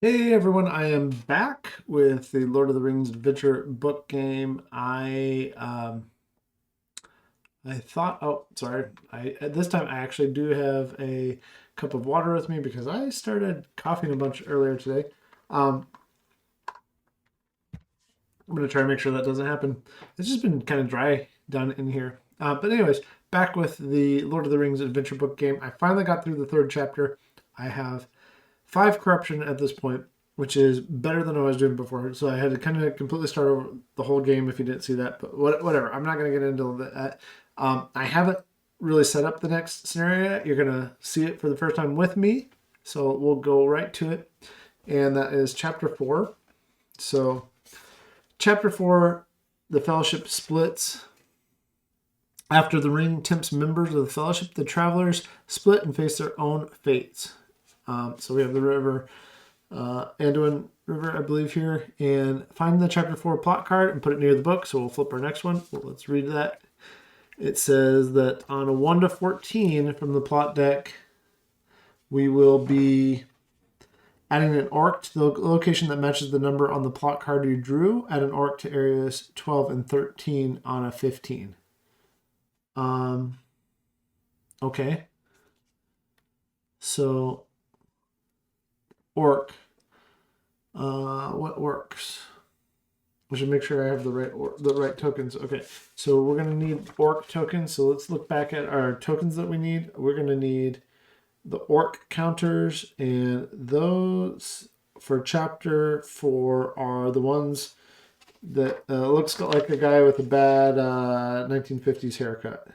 Hey everyone, I am back with the Lord of the Rings adventure book game. I thought, oh, sorry. At this time I actually do have a cup of water with me because I started coughing a bunch earlier today. Um, I'm gonna try to make sure that doesn't happen. It's just been kind of dry down in here. But anyways, back with the Lord of the Rings adventure book game. I finally got through the third chapter. I have 5 corruption at this point, which is better than I was doing before. So I had to kind of completely start over the whole game if you didn't see that. But whatever. I'm not going to get into that. I haven't really set up the next scenario yet. You're going to see it for the first time with me. So we'll go right to it. And that is chapter 4. So, chapter 4, the fellowship splits. After the ring tempts members of the fellowship, the travelers split and face their own fates. So we have the river, Anduin River, I believe here, and find the chapter 4 plot card and put it near the book. So we'll flip our next one. Well, let's read that. It says that on a 1 to 14 from the plot deck, we will be adding an orc to the location that matches the number on the plot card you drew. Add an orc to areas 12 and 13 on a 15. Okay. So orc. What works? I should make sure I have the right tokens. Okay, so we're gonna need orc tokens. So let's look back at our tokens that we need. We're gonna need the orc counters, and those for chapter 4 are the ones that looks like a guy with a bad 1950s haircut.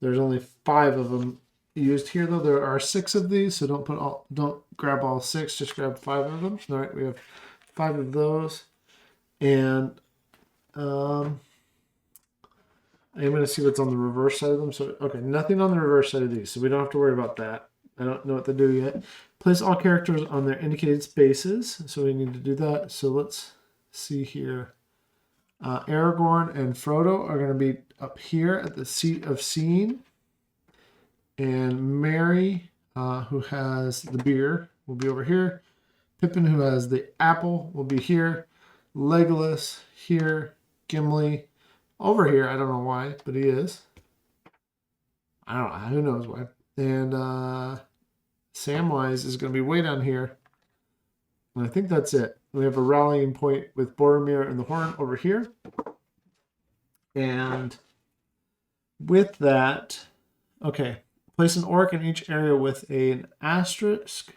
There's only 5 of them used here, though. There are 6 of these, so don't grab all 6, just grab 5 of them. All right, we have 5 of those, and I'm going to see what's on the reverse side of them. So okay, nothing on the reverse side of these, so we don't have to worry about that. I don't know what to do yet. Place all characters on their indicated spaces, so we need to do that. So let's see here. Aragorn and Frodo are going to be up here at the seat of seeing. And Merry, who has the beer, will be over here. Pippin, who has the apple, will be here. Legolas here. Gimli over here. I don't know why, but he is. I don't know. Who knows why. And Samwise is going to be way down here. And I think that's it. We have a rallying point with Boromir and the Horn over here. And with that, okay. Place an orc in each area with an asterisk.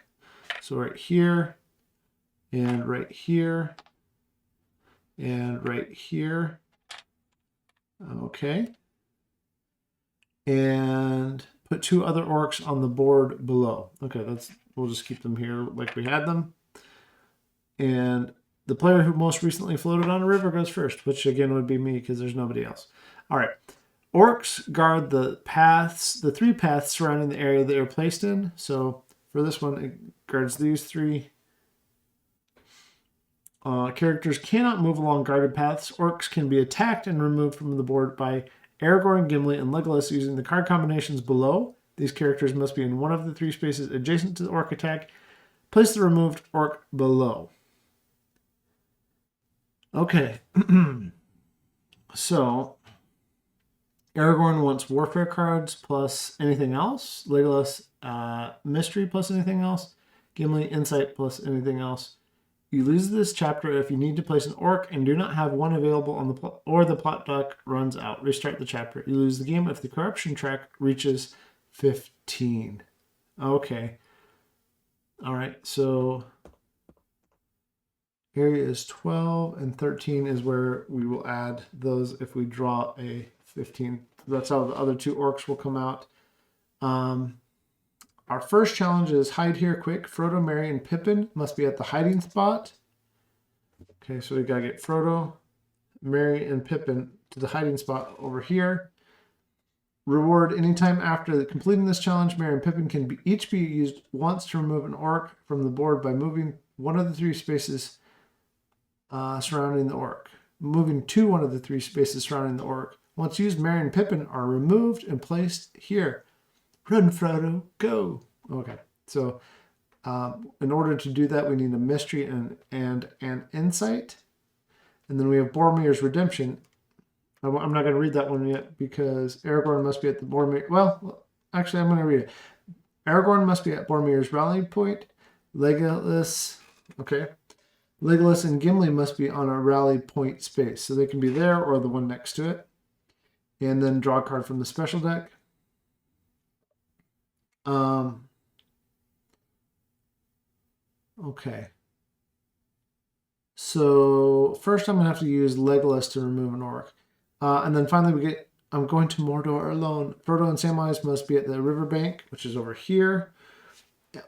So right here, and right here, and right here. Okay. And put 2 other orcs on the board below. Okay, we'll just keep them here like we had them. And the player who most recently floated on a river goes first, which again would be me because there's nobody else. All right. Orcs guard the 3 paths surrounding the area they are placed in. So for this one, it guards these 3. Characters cannot move along guarded paths. Orcs can be attacked and removed from the board by Aragorn, Gimli, and Legolas using the card combinations below. These characters must be in one of the 3 spaces adjacent to the orc attack. Place the removed orc below. Okay. So Aragorn wants warfare cards plus anything else. Legolas, mystery plus anything else. Gimli, insight plus anything else. You lose this chapter if you need to place an orc and do not have one available on the plot, or the plot dock runs out. Restart the chapter. You lose the game if the corruption track reaches 15. Okay. All right. So areas 12 and 13 is where we will add those if we draw a 15. That's how the other 2 orcs will come out. Our first challenge is hide here quick. Frodo, Merry, and Pippin must be at the hiding spot. Okay, so we gotta get Frodo, Merry, and Pippin to the hiding spot over here. Reward anytime after completing this challenge, Merry and Pippin can each be used once to remove an orc from the board by moving one of the 3 spaces surrounding the orc. Moving to one of the 3 spaces surrounding the orc. Once used, Merry and Pippin are removed and placed here. Run, Frodo, go. Okay, so In order to do that, we need a mystery and an insight. And then we have Boromir's Redemption. I'm not going to read that one yet because Aragorn must be at the Boromir. Well, actually, I'm going to read it. Aragorn must be at Boromir's rally point. Legolas, okay. Legolas and Gimli must be on a rally point space. So they can be there or the one next to it. And then draw a card from the special deck. Okay. So first I'm going to have to use Legolas to remove an orc. And then finally we get, I'm going to Mordor alone. Frodo and Samwise must be at the riverbank, which is over here.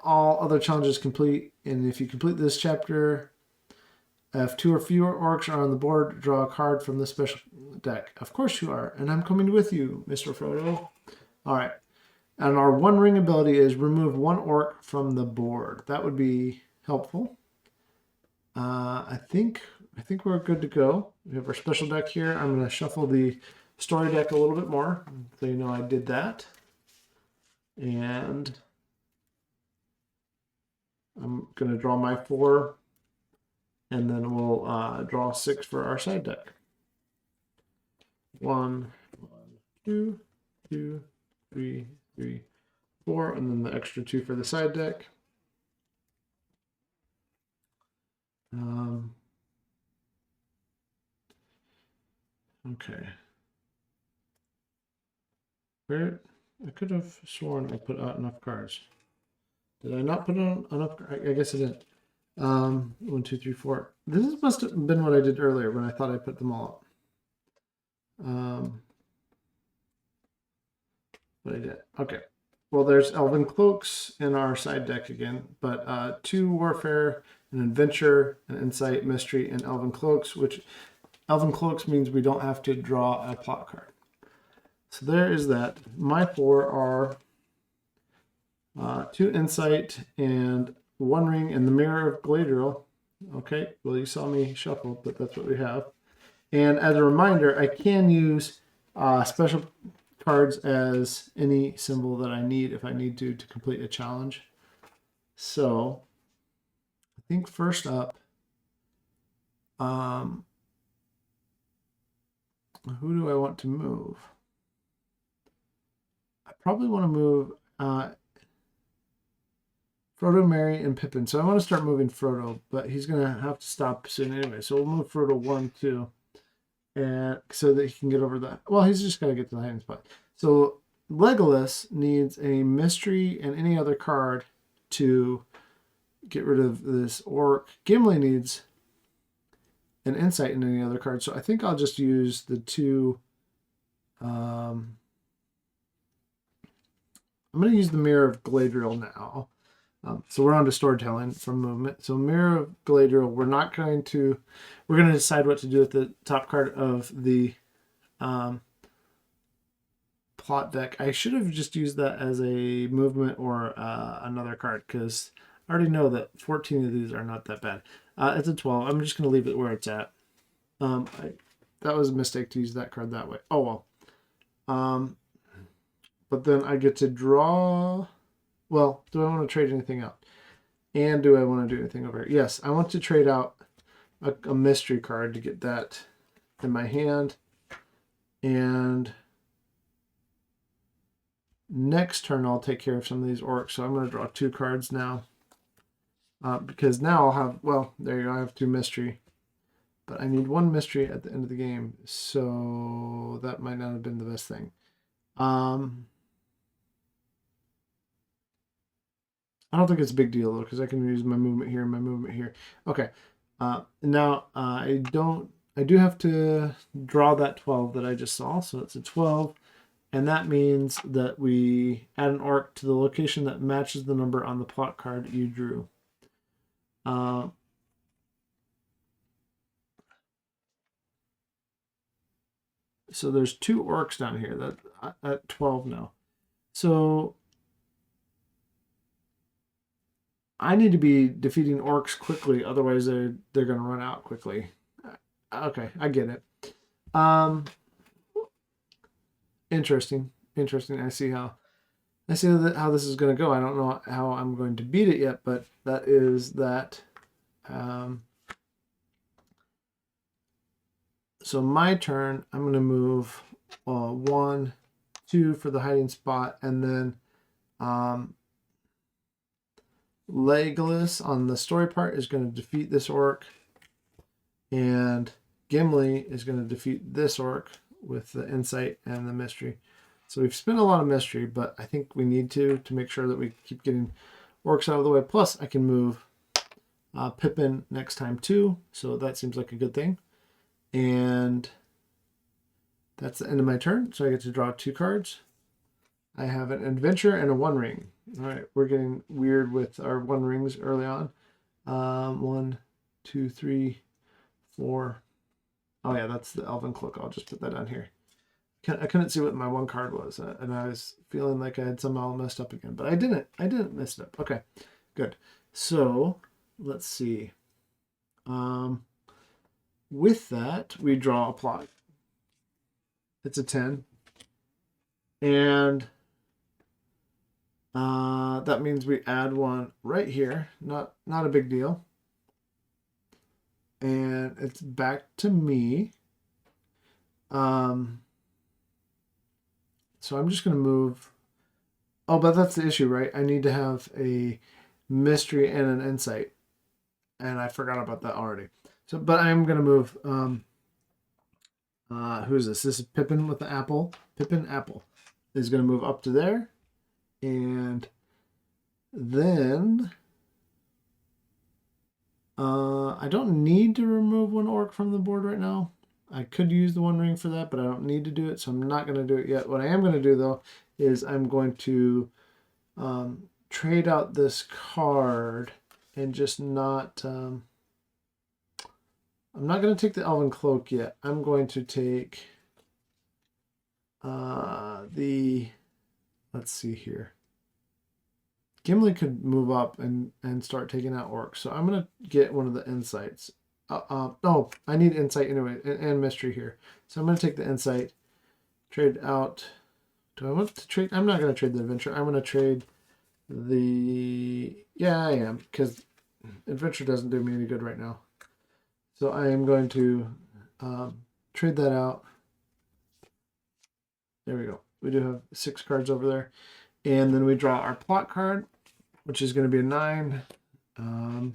All other challenges complete. And if you complete this chapter, if 2 or fewer orcs are on the board, draw a card from the special deck. Of course you are. And I'm coming with you, Mr. Frodo. All right. And our One Ring ability is remove 1 orc from the board. That would be helpful. I think we're good to go. We have our special deck here. I'm going to shuffle the story deck a little bit more so you know I did that. And I'm going to draw my 4, and then we'll draw 6 for our side deck. 1, 2, 2, 3, 3, 4, and then the extra 2 for the side deck. Okay. Where I could have sworn I put out enough cards. Did I not put on enough? I guess I didn't. 1, 2, 3, 4. This must have been what I did earlier when I thought I put them all up. But I did. Okay. Well, there's Elven Cloaks in our side deck again, but 2 Warfare, an Adventure, an Insight, Mystery, and Elven Cloaks, which Elven Cloaks means we don't have to draw a plot card. So there is that. My 4 are 2 Insight and 1 Ring and the Mirror of Galadriel. Okay, well, you saw me shuffle, but that's what we have. And as a reminder, I can use special cards as any symbol that I need if I need to complete a challenge. So I think first up, who do I want to move? I probably want to move Frodo, Merry, and Pippin. So I want to start moving Frodo, but he's going to have to stop soon anyway. So we'll move Frodo 1, 2. And so that he can get over that. Well, he's just got to get to the hiding spot. So Legolas needs a mystery and any other card to get rid of this orc. Gimli needs an insight and any other card. So I think I'll just use the 2. I'm going to use the Mirror of Galadriel now. So we're on to storytelling from movement. So Mirror of Galadriel, we're going to decide what to do with the top card of the plot deck. I should have just used that as a movement or another card because I already know that 14 of these are not that bad. It's a 12. I'm just going to leave it where it's at. That was a mistake to use that card that way. Oh, well. But then I get to draw. Well, do I want to trade anything out? And do I want to do anything over here? Yes, I want to trade out a mystery card to get that in my hand. And next turn, I'll take care of some of these orcs. So I'm going to draw 2 cards now. Because now I'll have, well, there you go. I have 2 mystery. But I need 1 mystery at the end of the game. So that might not have been the best thing. I don't think it's a big deal though, because I can use my movement here and my movement here. Okay. Now I do have to draw that 12 that I just saw. So it's a 12. And that means that we add an orc to the location that matches the number on the plot card you drew. So there's 2 orcs down here that at 12 now. So I need to be defeating orcs quickly, otherwise they're going to run out quickly. Okay, I get it. Interesting. I see how I see how this is going to go. I don't know how I'm going to beat it yet, but that is that. So my turn, I'm going to move 1, 2 for the hiding spot, and then Legolas on the story part is going to defeat this orc, and Gimli is going to defeat this orc with the insight and the mystery. So we've spent a lot of mystery, but I think we need to make sure that we keep getting orcs out of the way. Plus, I can move Pippin next time too, so that seems like a good thing. And that's the end of my turn, so I get to draw 2 cards. I have an adventure and a 1 ring. All right, we're getting weird with our 1 rings early on. 1, 2, 3, 4. Oh yeah, that's the Elven Cloak. I'll just put that down here. I couldn't see what my 1 card was, and I was feeling like I had somehow messed up again, but I didn't. I didn't mess it up. Okay, good. So let's see. With that, we draw a plot. It's a 10, and that means we add 1 right here. Not a big deal. And it's back to me. So I'm just going to move. Oh, but that's the issue, right? I need to have a mystery and an insight. And I forgot about that already. So, but I'm going to move. Who is this? This is Pippin with the apple. Pippin Apple is going to move up to there. And then I don't need to remove 1 orc from the board right now. I could use the 1 ring for that, but I don't need to do it, so I'm not going to do it yet. What I am going to do, though, is I'm going to trade out this card and just not... I'm not going to take the Elven Cloak yet. I'm going to take let's see here. Gimli could move up and start taking out orcs, so I'm going to get one of the insights. No, I need insight anyway, and mystery here. So I'm going to take the insight, trade out. Do I want to trade? I'm not going to trade the adventure. I'm going to trade the... Yeah, I am, because adventure doesn't do me any good right now. So I am going to trade that out. There we go. We do have 6 cards over there. And then we draw our plot card, which is going to be a 9. All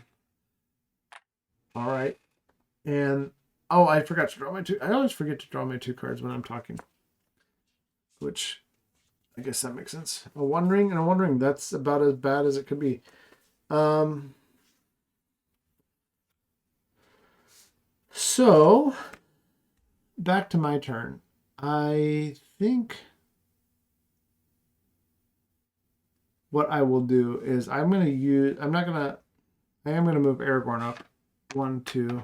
right. And, oh, I forgot to draw my 2. I always forget to draw my 2 cards when I'm talking. Which, I guess that makes sense. A 1 ring and a 1 ring. That's about as bad as it could be. So, back to my turn. I think what I will do is I am going to move Aragorn up 1, 2,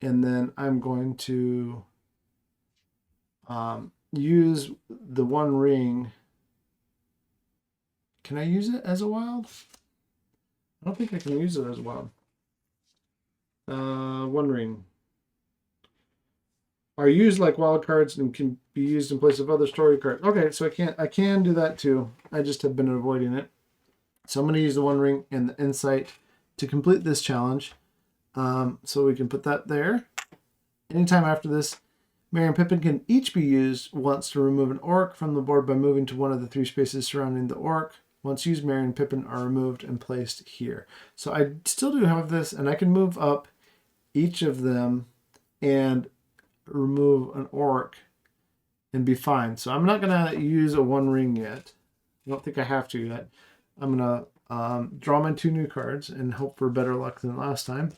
and then I'm going to use the 1 ring. Can I use it as a wild? I don't think I can use it as a wild. 1 ring. Are used like wild cards and can be used in place of other story cards. Okay, so I can do that too. I just have been avoiding it. So I'm going to use the 1 ring and the insight to complete this challenge. So we can put that there. Anytime after this, Merry and Pippin can each be used once to remove an orc from the board by moving to one of the 3 spaces surrounding the orc. Once used, Merry and Pippin are removed and placed here. So I still do have this, and I can move up each of them and remove an orc and be fine. So I'm not going to use a 1 ring yet. I don't think I have to yet. I'm going to draw my 2 new cards and hope for better luck than last time.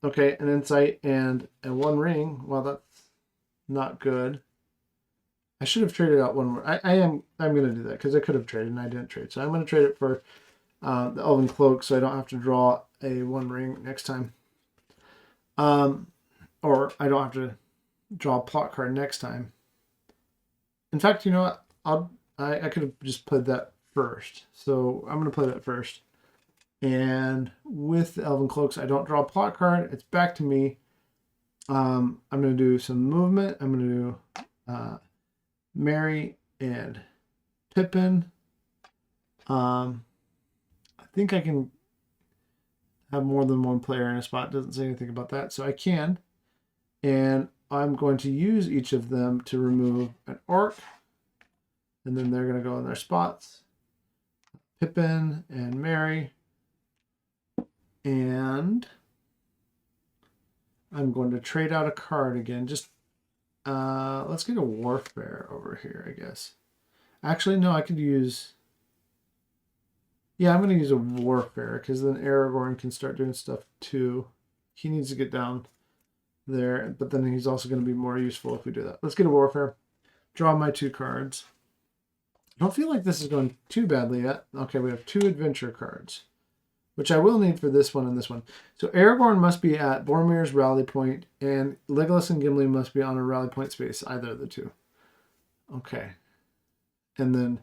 Okay, an insight and a 1 ring. Well, that's not good. I should have traded out 1 more. I'm going to do that because I could have traded and I didn't trade. So I'm going to trade it for the Elven Cloak so I don't have to draw a 1 ring next time. Or I don't have to draw a plot card next time. In fact, you know what? I could have just played that first. So I'm going to play that first. And with the Elven Cloaks, I don't draw a plot card. It's back to me. I'm going to do some movement. I'm going to do Merry and Pippin. I think I can have more than one player in a spot. It doesn't say anything about that, so I can. And I'm going to use each of them to remove an orc. And then they're going to go in their spots. Pippin and Mary. And I'm going to trade out a card again. Just let's get a warfare over here, I guess. Actually, no, I could use... Yeah, I'm going to use a warfare because then Aragorn can start doing stuff too. He needs to get down there, but then he's also going to be more useful if we do that. Let's get a warfare. Draw my 2 cards. I don't feel like this is going too badly yet. Okay, we have 2 adventure cards, which I will need for this one and this one. So Aragorn must be at Boromir's rally point, and Legolas and Gimli must be on a rally point space, either of the 2. Okay. And then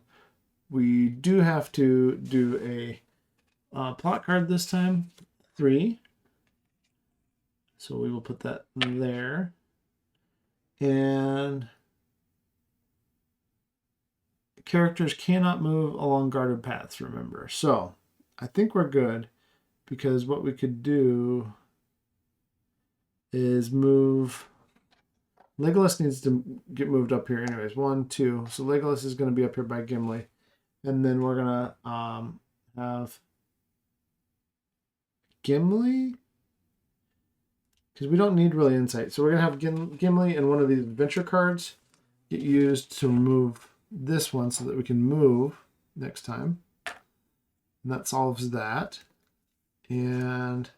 we do have to do a plot card this time, 3. So we will put that there. And characters cannot move along guarded paths, remember. So I think we're good, because what we could do is move... Legolas needs to get moved up here anyways. 1, 2. So Legolas is going to be up here by Gimli. And then we're going to have Gimli, because we don't need really insight. So we're going to have Gimli and one of these adventure cards get used to remove this one so that we can move next time. And that solves that. And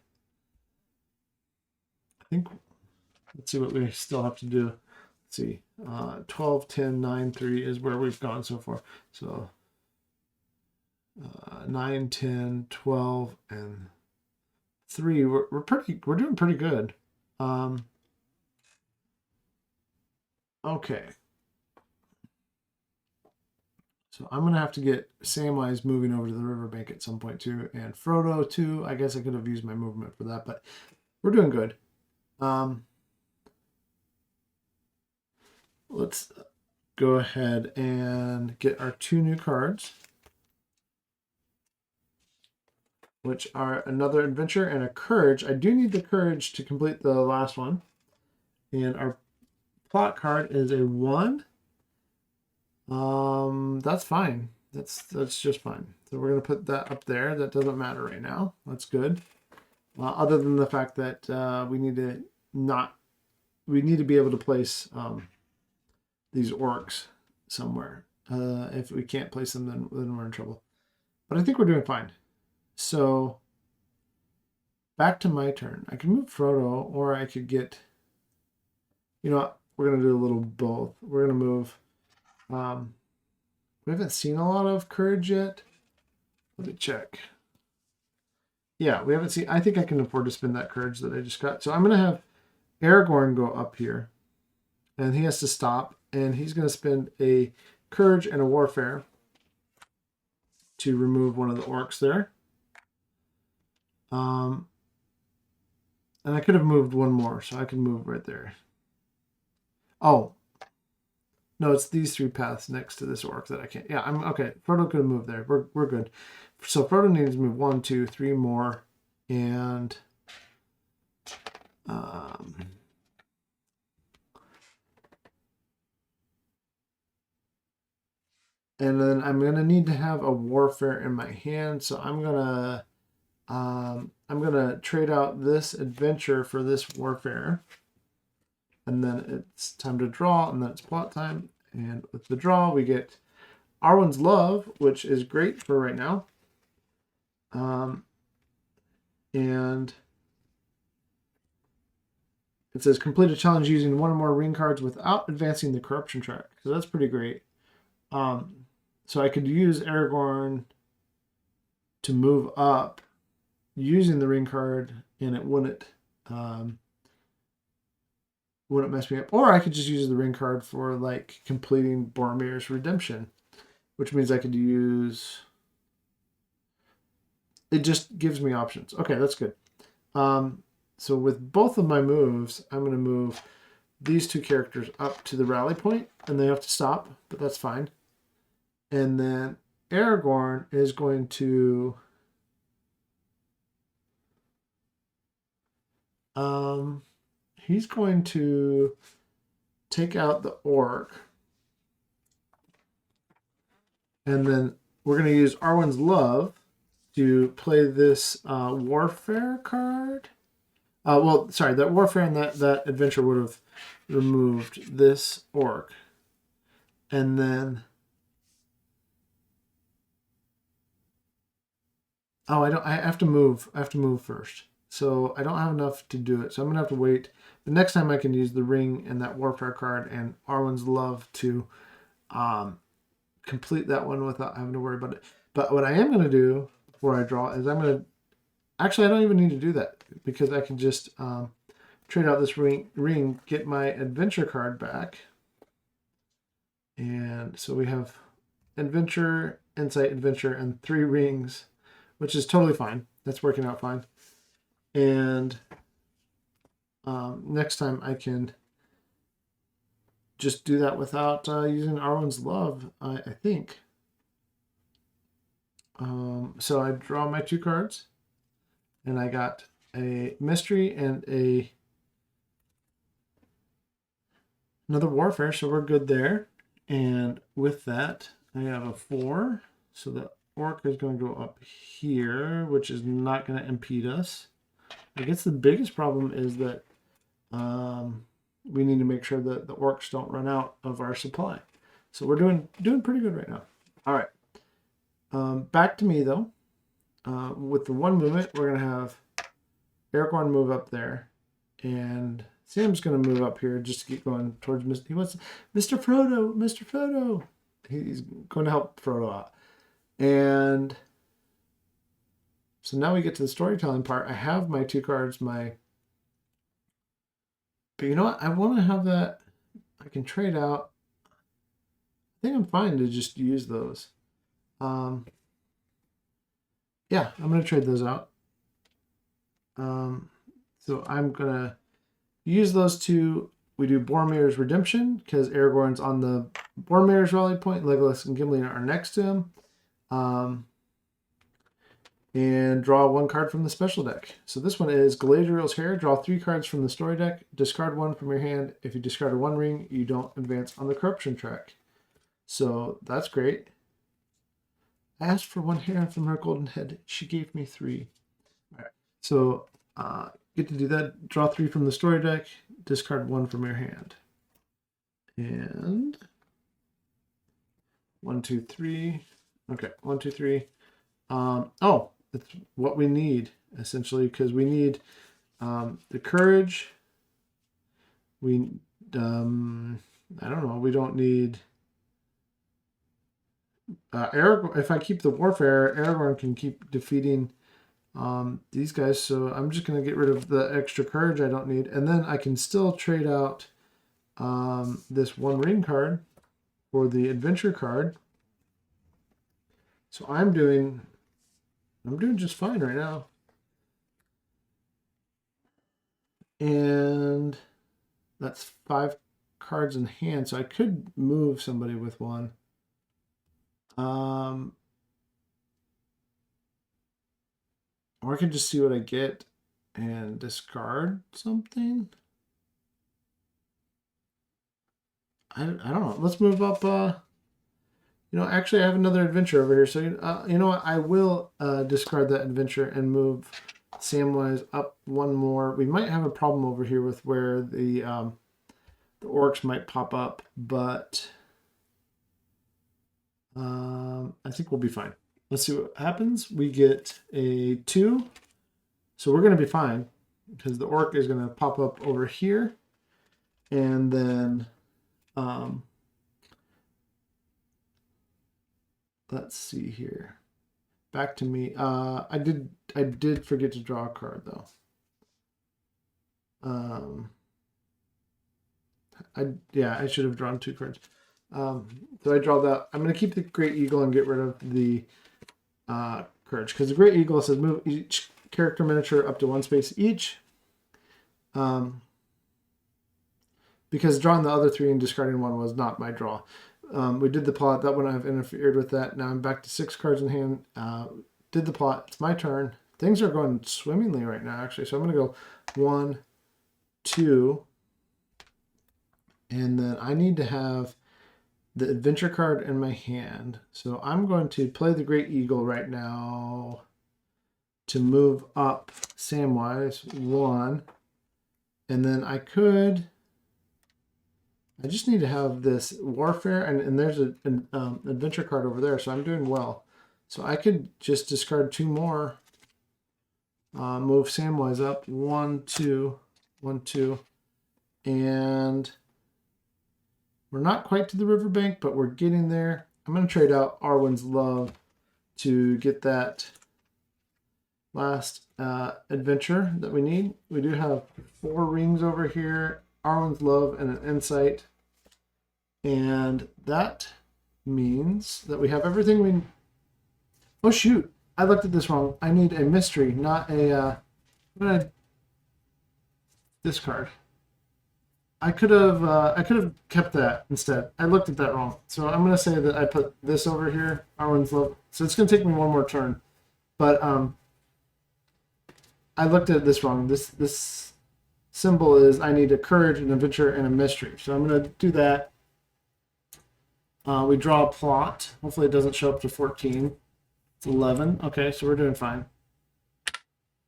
I think, let's see what we still have to do. Let's see. 12, 10, 9, 3 is where we've gone so far. So 9, 10, 12, and 3. We're doing pretty good. Okay. So I'm gonna have to get Samwise moving over to the riverbank at some point too, and Frodo too. I guess I could have used my movement for that, but we're doing good. Let's go ahead and get our 2 new cards, which are another adventure and a courage. I do need the courage to complete the last one. And our plot card is a 1. That's fine. That's just fine. So we're going to put that up there. That doesn't matter right now. That's good. Other than the fact that we need to be able to place these orcs somewhere. If we can't place them, then we're in trouble. But I think we're doing fine. So back to my turn. I can move Frodo, or I could get... You know what? We're going to do a little both. We're going to move... we haven't seen a lot of courage yet. Let me check. Yeah, we haven't seen... I think I can afford to spend that courage that I just got. So I'm going to have Aragorn go up here. And he has to stop. And he's going to spend a courage and a warfare to remove one of the orcs there. And I could have moved one more, so I can move right there. Oh. No, it's these 3 paths next to this orc that I can't. Yeah, I'm okay. Frodo could have moved there. We're good. So Frodo needs to move 1, 2, 3 more. And then I'm gonna need to have a warfare in my hand. So I'm gonna trade out this adventure for this warfare. And then it's time to draw, and then it's plot time. And with the draw, we get Arwen's Love, which is great for right now. And it says complete a challenge using 1 or more ring cards without advancing the corruption track. So that's pretty great. So I could use Aragorn to move up using the ring card, and it wouldn't mess me up. Or I could just use the ring card for like completing Boromir's redemption, which means I could use... It just gives me options. Okay, that's good. So with both of my moves, I'm going to move these 2 characters up to the rally point, and they have to stop, but that's fine. And then Aragorn is going to he's going to take out the orc. And then we're going to use Arwen's Love to play this warfare card. Well, sorry, that warfare and that adventure would have removed this orc. And then... Oh, I have to move. I have to move first. So I don't have enough to do it. So I'm going to have to wait. The next time I can use the ring and that warfare card and Arwen's Love to complete that one without having to worry about it. But what I am going to do before I draw is I'm going to... Actually, I don't even need to do that because I can just trade out this ring, get my adventure card back. And so we have adventure, insight, adventure, and 3 rings, which is totally fine. That's working out fine. And next time I can just do that without using Arwen's Love, I think. So I draw my 2 cards, and I got a mystery and another warfare, so we're good there. And with that, I have a 4, so the orc is going to go up here, which is not going to impede us. I guess the biggest problem is that we need to make sure that the orcs don't run out of our supply. So we're doing pretty good right now. All right. Back to me, though. With the 1 movement, we're going to have Aragorn move up there. And Sam's going to move up here just to keep going towards Mr. He wants Mr. Frodo, Mr. Frodo. He's going to help Frodo out. And so now we get to the storytelling part. I have my 2 cards, but you know what? I want to have that. I can trade out. I think I'm fine to just use those. Yeah, I'm going to trade those out. So I'm going to use those 2. We do Boromir's Redemption because Aragorn's on the Boromir's rally point. Legolas and Gimli are next to him. And draw 1 card from the special deck. So this one is Galadriel's Hair. Draw 3 cards from the story deck. Discard 1 from your hand. If you discard 1 ring, you don't advance on the corruption track. So that's great. I asked for 1 hair from her golden head. She gave me 3. All right. So get to do that. Draw 3 from the story deck. Discard 1 from your hand. And 1, 2, 3. Okay, 1, 2, 3. Oh, that's what we need essentially, because we need the courage. We I don't know. We don't need Aragorn. If I keep the warfare, Aragorn can keep defeating these guys. So I'm just gonna get rid of the extra courage I don't need, and then I can still trade out this 1 ring card for the adventure card. So I'm doing just fine right now. And that's 5 cards in hand, so I could move somebody with 1. Or I can just see what I get and discard something. I don't know. Let's move up. Actually, I have another adventure over here. So, you know what? I will discard that adventure and move Samwise up 1 more. We might have a problem over here with where the orcs might pop up, but I think we'll be fine. Let's see what happens. We get a 2. So we're going to be fine because the orc is going to pop up over here. And then... let's see here. Back to me. I did forget to draw a card though. I should have drawn 2 cards. So I draw that. I'm going to keep the Great Eagle and get rid of the courage because the Great Eagle says move each character miniature up to 1 space each. Because drawing the other 3 and discarding 1 was not my draw. We did the plot. That one I've interfered with that. Now I'm back to 6 cards in hand. Did the plot. It's my turn. Things are going swimmingly right now, actually. So I'm going to go 1, 2, and then I need to have the adventure card in my hand. So I'm going to play the Great Eagle right now to move up Samwise 1. And then I just need to have this warfare, and there's an adventure card over there, so I'm doing well. So I could just discard 2 more. Move Samwise up 1, 2, 1, 2, and we're not quite to the riverbank, but we're getting there. I'm going to trade out Arwen's Love to get that last adventure that we need. We do have 4 rings over here, Arwen's Love, and an Insight. And that means that we have everything we... Oh, shoot. I looked at this wrong. I need a mystery, not a... discard. I could have kept that instead. I looked at that wrong. So I'm going to say that I put this over here, Arwen's Love. So it's going to take me 1 more turn. But I looked at this wrong. This symbol is I need a courage, an adventure, and a mystery. So I'm going to do that. We draw a plot. Hopefully it doesn't show up to 14. It's 11. Okay, so we're doing fine.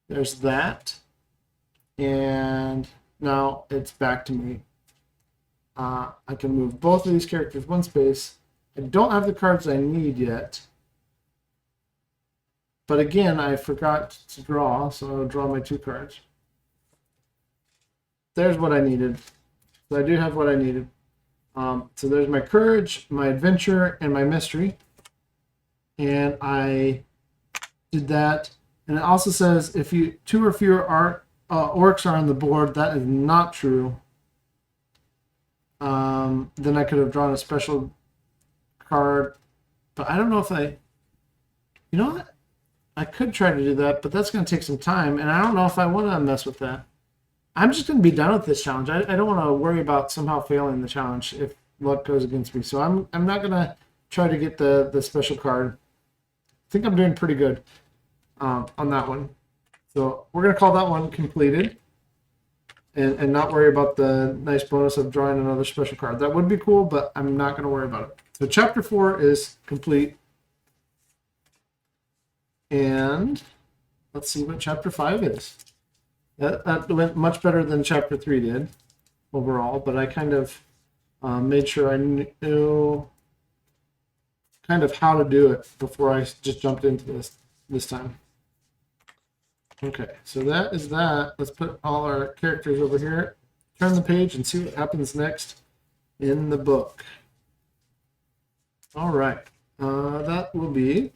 There's that. And now it's back to me. I can move both of these characters 1 space. I don't have the cards I need yet. But again, I forgot to draw, so I'll draw my 2 cards. There's what I needed. So I do have what I needed. So there's my courage, my adventure, and my mystery. And I did that. And it also says if 2 or fewer orcs are on the board, that is not true. Then I could have drawn a special card. But I don't know if I... You know what? I could try to do that, but that's going to take some time. And I don't know if I want to mess with that. I'm just going to be done with this challenge. I don't want to worry about somehow failing the challenge if luck goes against me. So I'm not going to try to get the special card. I think I'm doing pretty good on that one. So we're going to call that one completed and not worry about the nice bonus of drawing another special card. That would be cool, but I'm not going to worry about it. So chapter 4 is complete. And let's see what chapter 5 is. That went much better than chapter 3 did overall, but I kind of made sure I knew kind of how to do it before I just jumped into this time. Okay, so that is that. Let's put all our characters over here, turn the page, and see what happens next in the book. All right, that will be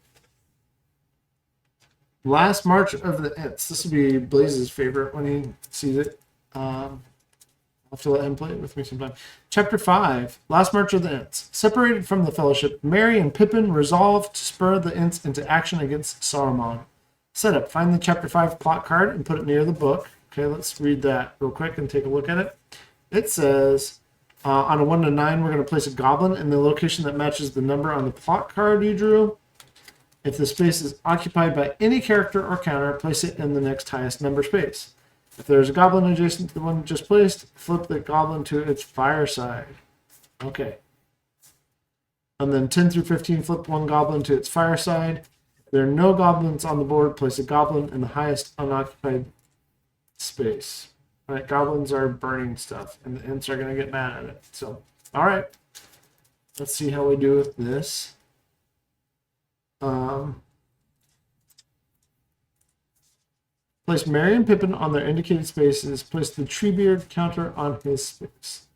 Last March of the Ents. This will be Blaze's favorite when he sees it. I'll have to let him play it with me sometime. Chapter 5, Last March of the Ents. Separated from the Fellowship, Merry and Pippin resolve to spur the Ents into action against Saruman. Setup. Find the Chapter 5 plot card and put it near the book. Okay, let's read that real quick and take a look at it. It says, on a 1 to 9, we're going to place a goblin in the location that matches the number on the plot card you drew. If the space is occupied by any character or counter, place it in the next highest number space. If there's a goblin adjacent to the one just placed, flip the goblin to its fireside. Okay. And then 10 through 15, flip 1 goblin to its fireside. If there are no goblins on the board, place a goblin in the highest unoccupied space. All right, goblins are burning stuff, and the Ents are going to get mad at it. So, all right. Let's see how we do with this. Place Merry and Pippin on their indicated spaces. Place the Treebeard counter on his space.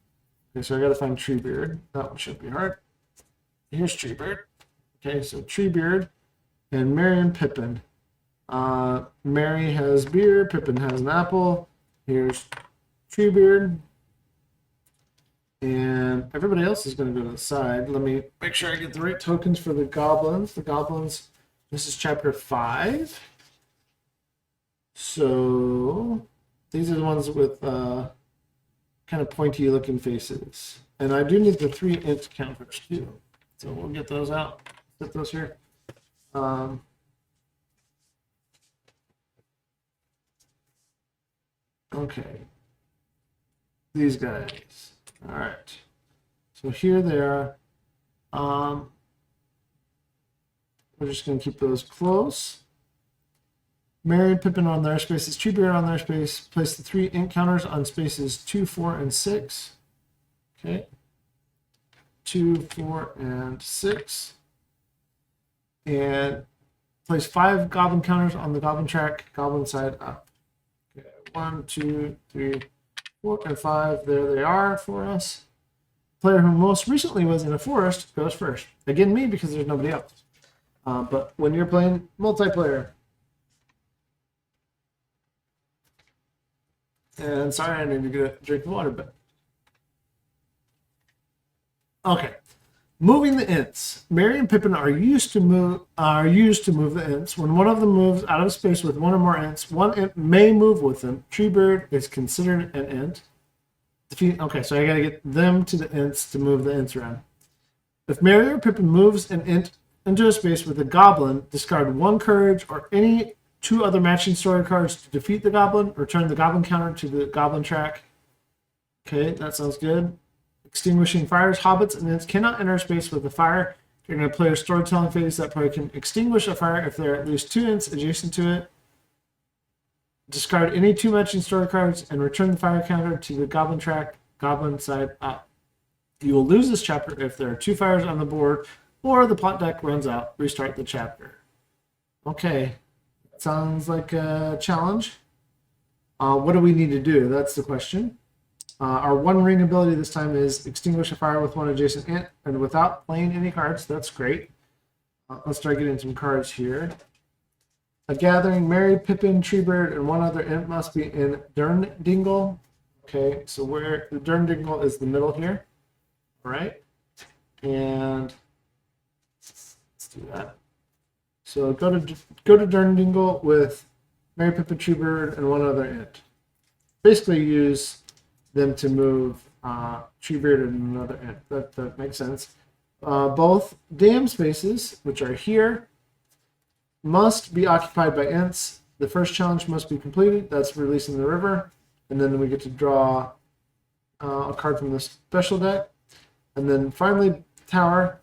Okay, so I got to find Treebeard. That one should be hard. Here's Treebeard. Okay, so Treebeard and Merry and Pippin. Merry has beer. Pippin has an apple. Here's Treebeard. And everybody else is going to go to the side. Let me make sure I get the right tokens for the goblins. The goblins, this is chapter 5. So these are the ones with kind of pointy looking faces. And I do need the 3 int counters too. So we'll get those out. Put those here. Okay. These guys. All right. So here they are. We're just going to keep those close. Merry and Pippin on their spaces. Treebeard on their space. Place the 3 int counters on spaces 2, 4, and 6. Okay. 2, 4, and 6. And place 5 goblin counters on the goblin track, goblin side up. Okay. 1, 2, 3, 4, and 5. There they are for us. Player who most recently was in a forest goes first. Again, me, because there's nobody else. But when you're playing multiplayer, and sorry, I need to get a drink of water, but okay. Moving the Ents. Merry and Pippin are used to move the Ents. When one of them moves out of space with one or more Ents, one Ent may move with them. Treebeard is considered an Ent. Okay, so I gotta get them to the Ents to move the Ents around. If Merry or Pippin moves an Ent into a space with a goblin, discard 1 courage or any 2 other matching story cards to defeat the goblin. Return the goblin counter to the goblin track. Okay, that sounds good. Extinguishing Fires. Hobbits and Ents cannot enter a space with a fire. During a player's storytelling phase, that player can extinguish a fire if there are at least 2 Ents adjacent to it. Discard any 2 matching story cards and return the fire counter to the goblin track, goblin side up. You will lose this chapter if there are 2 fires on the board or the plot deck runs out. Restart the chapter. Okay, sounds like a challenge. What do we need to do? That's the question. Our 1 ring ability this time is extinguish a fire with 1 adjacent int and without playing any cards. That's great. Let's start getting some cards here. A gathering, Merry, Pippin, Treebeard, and 1 other int must be in Durndingle. Okay, so where the Durndingle is the middle here. All right, and let's do that. So go to Durndingle with Merry, Pippin, Treebeard, and 1 other int. Basically, use them to move Treebeard and another int. That makes sense. Both dam spaces, which are here, must be occupied by Ents. The first challenge must be completed. That's releasing the river. And then we get to draw a card from the special deck. And then finally, tower.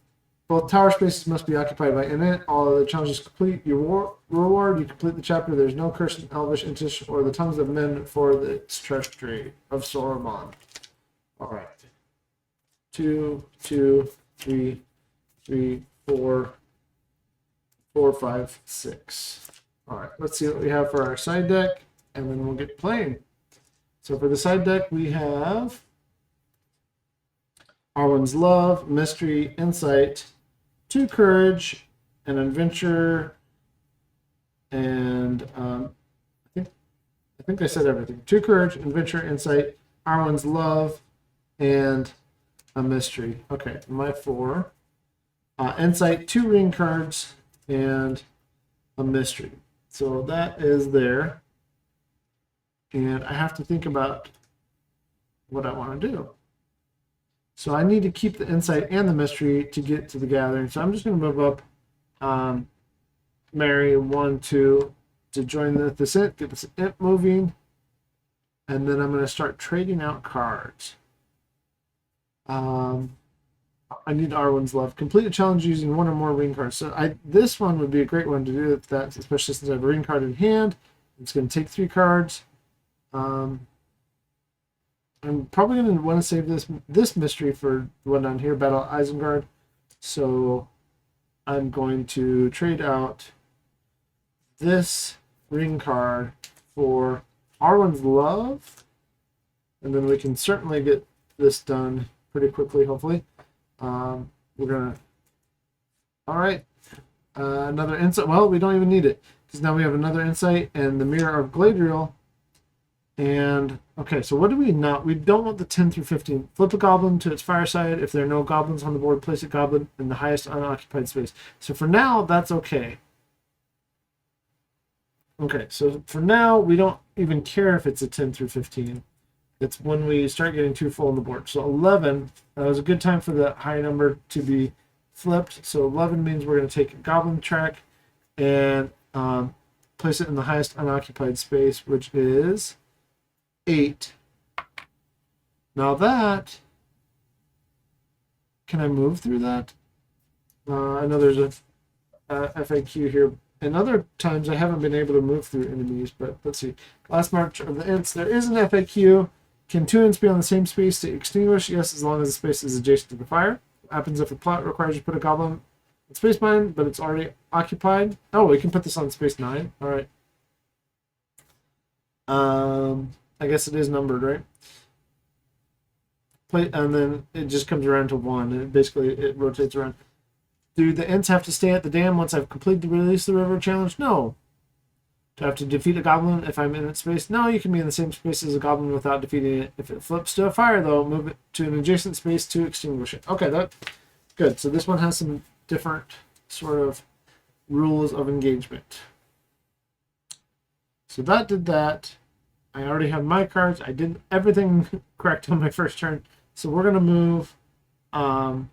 Both tower spaces must be occupied by an Ent. All of the challenges complete. Your reward, you complete the chapter. There's no curse in Elvish, Entish, or the tongues of men for the treachery of Sauron. All right. 2, 2, 3, 3, 4, 4, 5, 6. All right, let's see what we have for our side deck, and then we'll get playing. So for the side deck, we have Elrond's Love, Mystery, Insight, 2 Courage, an Adventure, and I think I said everything. 2 Courage, Adventure, Insight, Elrond's Love, and a Mystery. Okay, my 4. Insight, 2 ring cards, and a Mystery. So that is there. And I have to think about what I want to do. So I need to keep the Insight and the Mystery to get to the gathering. So I'm just going to move up Mary 1, 2 to join this Ent, get this Ent moving. And then I'm going to start trading out cards. I need Arwen's Love. Complete a challenge using 1 or more ring cards. So this one would be a great one to do that, especially since I have a ring card in hand. It's going to take 3 cards. I'm probably going to want to save this mystery for the one down here, Battle Isengard. So I'm going to trade out this ring card for Arwen's Love. And then we can certainly get this done pretty quickly, hopefully. We're gonna. All right, another insight. Well, we don't even need it because now we have another insight and the Mirror of Galadriel. And okay, so what do we not? We don't want the 10 through 15. Flip a goblin to its fireside. If there are no goblins on the board, place a goblin in the highest unoccupied space. So for now, that's okay. Okay, so for now, we don't even care if it's a 10 through 15. It's when we start getting too full on the board. So 11 was a good time for the high number to be flipped. So 11 means we're going to take a goblin track and place it in the highest unoccupied space, which is 8. Now that, can I move through that? I know there's a FAQ here. And other times I haven't been able to move through enemies, but let's see. Last march of the Ents. There is an FAQ. Can 2 Ents be on the same space to extinguish? Yes, as long as the space is adjacent to the fire. What happens if a plot requires you to put a goblin in space mine, but it's already occupied? Oh, we can put this on space 9. All right. I guess it is numbered, right? And then it just comes around to 1. And it rotates around. Do the Ents have to stay at the dam once I've completed the Release the River challenge? No. Do I have to defeat a goblin if I'm in its space? No, you can be in the same space as a goblin without defeating it. If it flips to a fire, though, move it to an adjacent space to extinguish it. Okay, that's good. So this one has some different sort of rules of engagement. So that did that. I already have my cards. I did everything correct on my first turn. So we're going to move... we're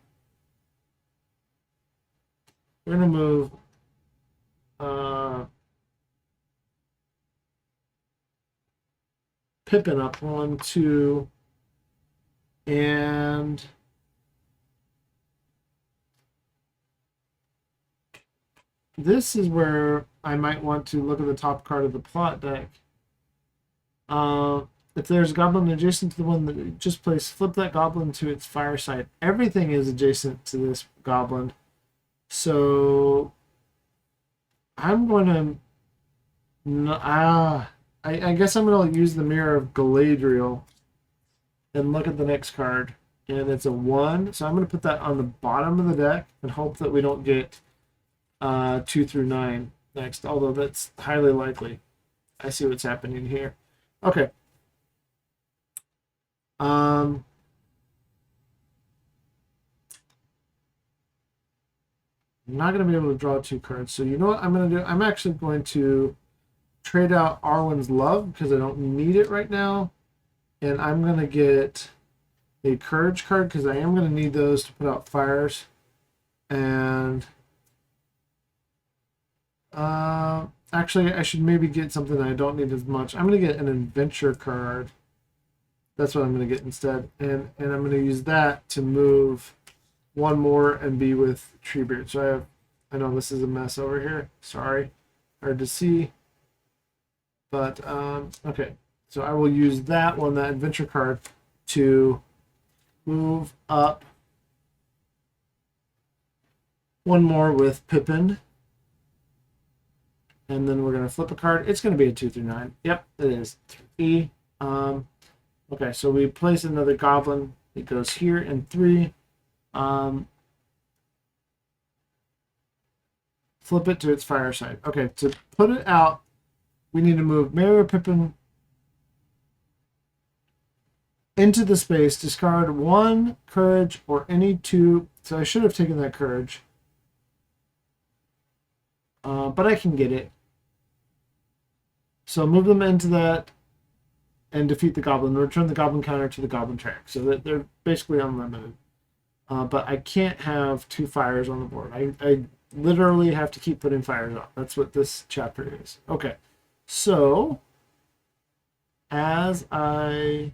going to move... Pippin up 1, 2, and this is where I might want to look at the top card of the plot deck. If there's a goblin adjacent to the one that you just placed, flip that goblin to its fire side. Everything is adjacent to this goblin. So I'm going to... I guess I'm going to use the Mirror of Galadriel and look at the next card. And it's a 1. So I'm going to put that on the bottom of the deck and hope that we don't get 2 through 9 next, although that's highly likely. I see what's happening here. Okay. I'm not going to be able to draw 2 cards. So you know what I'm going to do? I'm actually going to trade out Arwen's Love because I don't need it right now. And I'm going to get a Courage card because I am going to need those to put out fires. And actually, I should maybe get something I don't need as much. I'm going to get an Adventure card. That's what I'm going to get instead. And I'm going to use that to move 1 more and be with Treebeard. So I know this is a mess over here. Sorry. Hard to see. But, okay. So I will use that one, that Adventure card, to move up 1 more with Pippin. And then we're going to flip a card. It's going to be a 2 through 9. Yep, it is. 3. Okay, so we place another goblin. It goes here in 3. Flip it to its fire side. Okay, to put it out, we need to move Mirror Pippin into the space, discard 1 Courage or any 2. So I should have taken that Courage. But I can get it. So move them into that and defeat the goblin. Return the goblin counter to the goblin track. So that they're basically unlimited. But I can't have 2 fires on the board. I literally have to keep putting fires on. That's what this chapter is. Okay. So, as I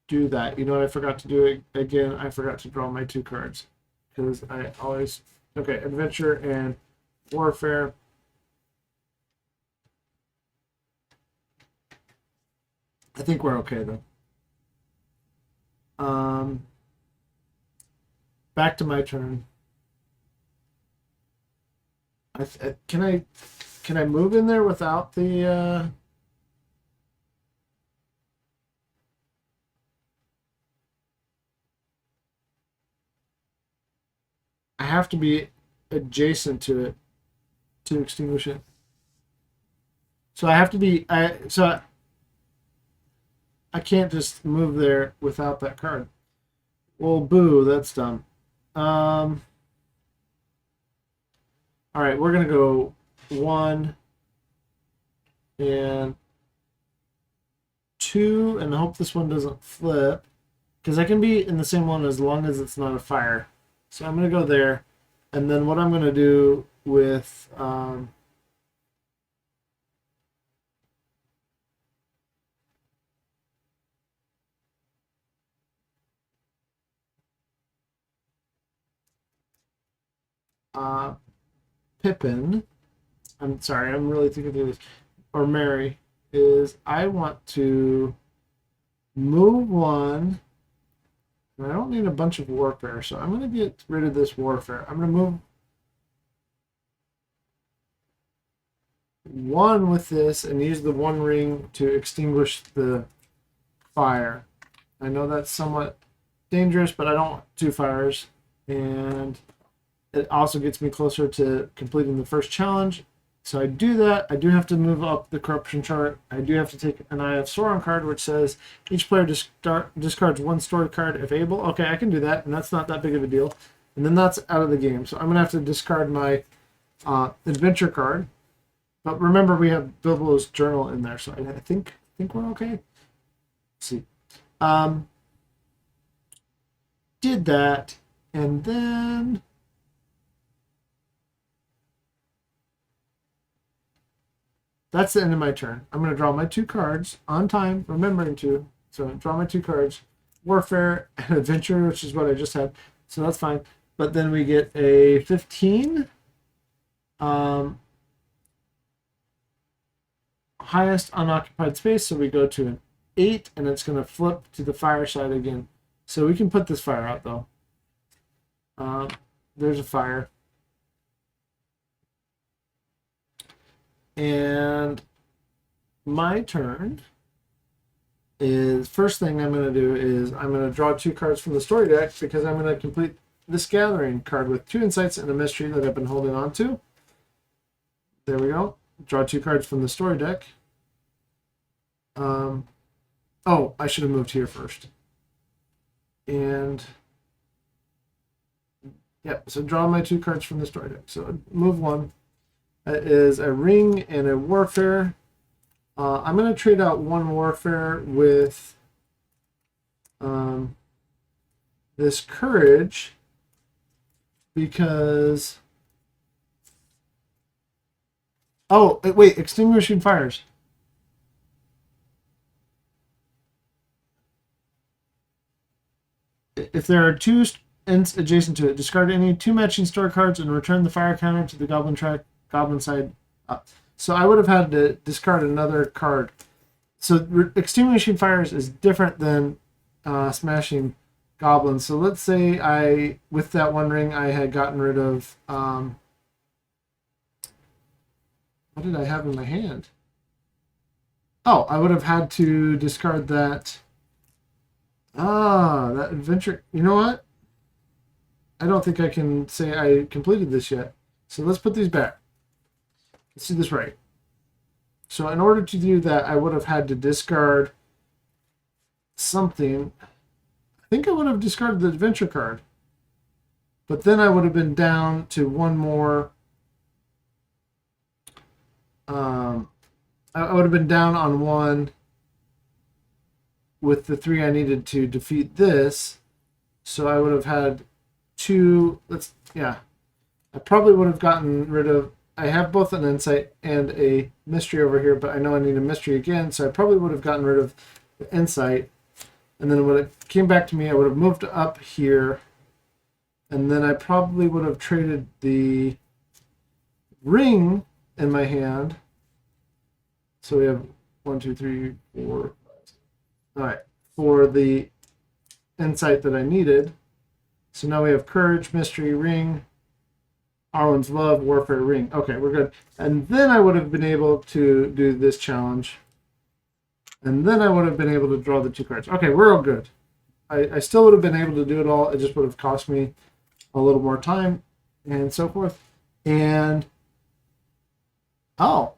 do that, you know what I forgot to do again? I forgot to draw my 2 cards. Because I always... Okay, Adventure and Warfare. I think we're okay, though. Back to my turn. Can I move in there without the I have to be adjacent to it to extinguish it. So I have to be I can't just move there without that card. Well, boo, that's dumb. All right, we're gonna go 1, and 2, and hope this one doesn't flip. Because I can be in the same one as long as it's not a fire. So I'm going to go there. And then what I'm going to do with... Pippin, I'm sorry, I'm really thinking through this, or Mary, is I want to move 1, and I don't need a bunch of warfare, so I'm going to get rid of this warfare. I'm going to move 1 with this and use the 1 ring to extinguish the fire. I know that's somewhat dangerous, but I don't want 2 fires, and it also gets me closer to completing the first challenge. So I do that. I do have to move up the corruption chart. I do have to take an Eye of Sauron card, which says each player discards 1 story card if able. Okay, I can do that, and that's not that big of a deal. And then that's out of the game. So I'm going to have to discard my adventure card. But remember, we have Bilbo's journal in there, so I think we're okay. Let's see. Did that, and then... That's the end of my turn. I'm going to draw my 2 cards on time, remembering to. So draw my 2 cards, Warfare and Adventure, which is what I just had. So that's fine. But then we get a 15. Highest unoccupied space, so we go to an 8, and it's going to flip to the fire side again. So we can put this fire out, though. There's a fire. And my turn is, first thing I'm going to do is I'm going to draw 2 cards from the story deck, because I'm going to complete this gathering card with 2 insights and a mystery that I've been holding on to. There we go. Draw 2 cards from the story deck. Oh, I should have moved here first. And yeah, so draw my 2 cards from the story deck. So move 1. That is a ring and a warfare. I'm going to trade out 1 warfare with this courage, because... Oh, wait, Extinguishing Fires. If there are 2 Ents adjacent to it, discard any 2 matching story cards and return the fire counter to the goblin side up. So I would have had to discard another card. So Extinguishing Fires is different than smashing goblins. So let's say with that 1 ring, I had gotten rid of... what did I have in my hand? Oh, I would have had to discard that... that adventure... You know what? I don't think I can say I completed this yet. So let's put these back. Let's do this right. So in order to do that, I would have had to discard something. I think I would have discarded the adventure card. But then I would have been down to 1 more. I would have been down on 1 with the 3 I needed to defeat this. So I would have had 2. I probably would have gotten rid of... I have both an insight and a mystery over here, but I know I need a mystery again, so I probably would have gotten rid of the insight. And then when it came back to me, I would have moved up here, and then I probably would have traded the ring in my hand. So we have 1, 2, 3, 4, 5. All right, for the insight that I needed. So now we have courage, mystery, ring, Elrond's love, warfare, ring. Okay, we're good. And then I would have been able to do this challenge. And then I would have been able to draw the 2 cards. Okay, we're all good. I still would have been able to do it all. It just would have cost me a little more time and so forth. And oh.